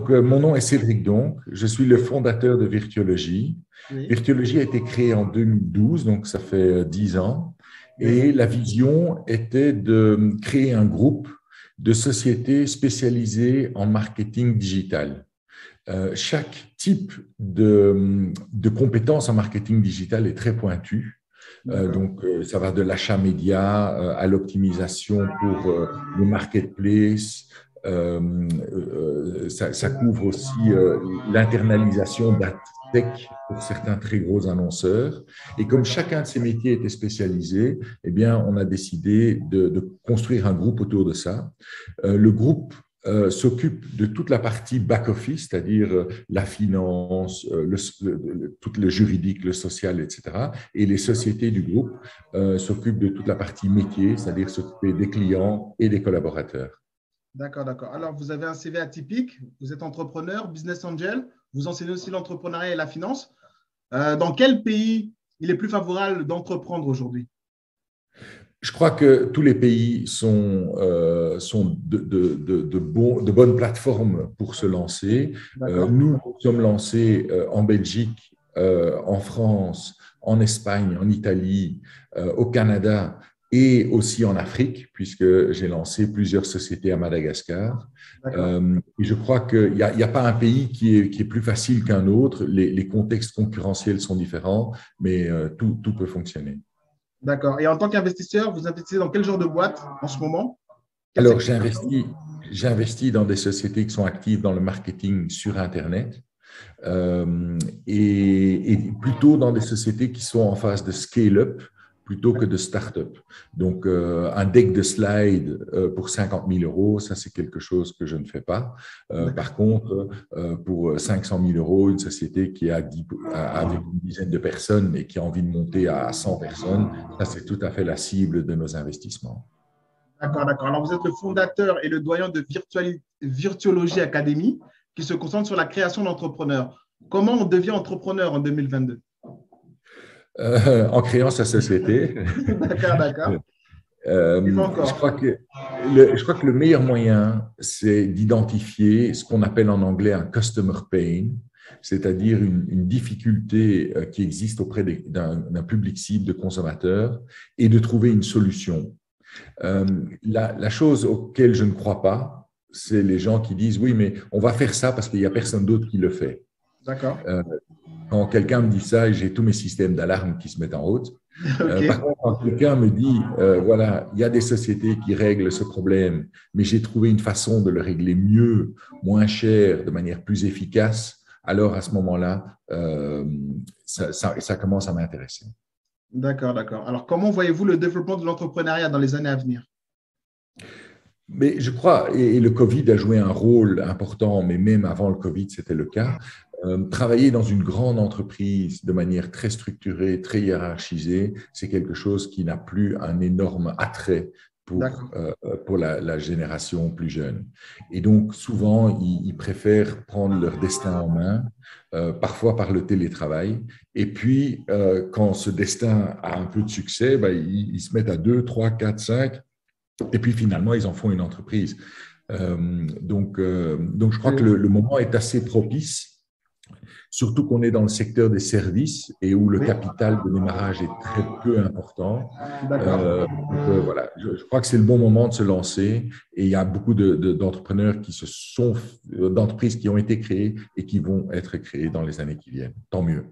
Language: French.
Mon nom est Cédric Donc. Je suis le fondateur de Virtuologie. Oui, Virtuologie a été créée en 2012, donc ça fait 10 ans. oui, Et la vision était de créer un groupe de sociétés spécialisées en marketing digital. Chaque type de compétences en marketing digital est très pointu. d'accord. Ça va de l'achat média à l'optimisation pour les marketplaces. Ça couvre aussi l'internalisation d'AdTech pour certains très gros annonceurs. Et comme D'accord. chacun de ces métiers était spécialisé, eh bien, on a décidé de construire un groupe autour de ça. Le groupe s'occupe de toute la partie back-office, c'est-à-dire la finance, tout le juridique, le social, etc. Et les sociétés du groupe s'occupent de toute la partie métier, c'est-à-dire s'occuper des clients et des collaborateurs. D'accord, d'accord. Alors, vous avez un CV atypique, vous êtes entrepreneur, business angel, vous enseignez aussi l'entrepreneuriat et la finance. Dans quel pays il est plus favorable d'entreprendre aujourd'hui? Je crois que tous les pays sont de bonnes plateformes pour se lancer. D'accord, Nous sommes lancés en Belgique, en France, en Espagne, en Italie, au Canada et aussi en Afrique, puisque j'ai lancé plusieurs sociétés à Madagascar. d'accord, Et je crois qu'il n'y a pas un pays qui est plus facile qu'un autre. Les contextes concurrentiels sont différents, mais tout peut fonctionner. d'accord. Et en tant qu'investisseur, vous investissez dans quel genre de boîte en ce moment? Quel Alors, secteur? j'ai investi dans des sociétés qui sont actives dans le marketing sur Internet et plutôt dans des sociétés qui sont en phase de scale-up plutôt que de start-up. Donc, un deck de slides pour 50 000 euros, ça, c'est quelque chose que je ne fais pas. D'accord. Par contre, pour 500 000 euros, une société qui a avec une dizaine de personnes et qui a envie de monter à 100 personnes, ça, c'est tout à fait la cible de nos investissements. D'accord, d'accord. Alors, vous êtes le fondateur et le doyen de Virtuologie Academy qui se concentre sur la création d'entrepreneurs. Comment on devient entrepreneur en 2022? En créant sa société. D'accord, d'accord. Et Je encore. crois que je crois que le meilleur moyen, c'est d'identifier ce qu'on appelle en anglais un customer pain, c'est-à-dire une difficulté qui existe auprès d'un public cible de consommateurs et de trouver une solution. La chose auquel je ne crois pas, c'est les gens qui disent oui, mais on va faire ça parce qu'il n'y a personne d'autre qui le fait. D'accord. Euh, Quand quelqu'un me dit ça, j'ai tous mes systèmes d'alarme qui se mettent en route. Par OK. contre, quand quelqu'un me dit, voilà, il y a des sociétés qui règlent ce problème, mais j'ai trouvé une façon de le régler mieux, moins cher, de manière plus efficace, alors à ce moment-là, ça commence à m'intéresser. D'accord, d'accord. Alors, comment voyez-vous le développement de l'entrepreneuriat dans les années à venir? Mais je crois, et le Covid a joué un rôle important, mais même avant le Covid, c'était le cas. Travailler dans une grande entreprise de manière très structurée, très hiérarchisée, c'est quelque chose qui n'a plus un énorme attrait D'accord. pour la génération plus jeune. Et donc, souvent, ils préfèrent prendre leur destin en main, parfois par le télétravail. Et puis, quand ce destin a un peu de succès, ben, ils se mettent à 2, 3, 4, 5. Et puis finalement, ils en font une entreprise. Donc, je crois que le moment est assez propice, surtout qu'on est dans le secteur des services et où le Oui, capital de démarrage est très peu important. d'accord. Voilà, je crois que c'est le bon moment de se lancer et il y a beaucoup d'entrepreneurs qui se sont, d'entreprises qui ont été créées et qui vont être créées dans les années qui viennent. Tant mieux.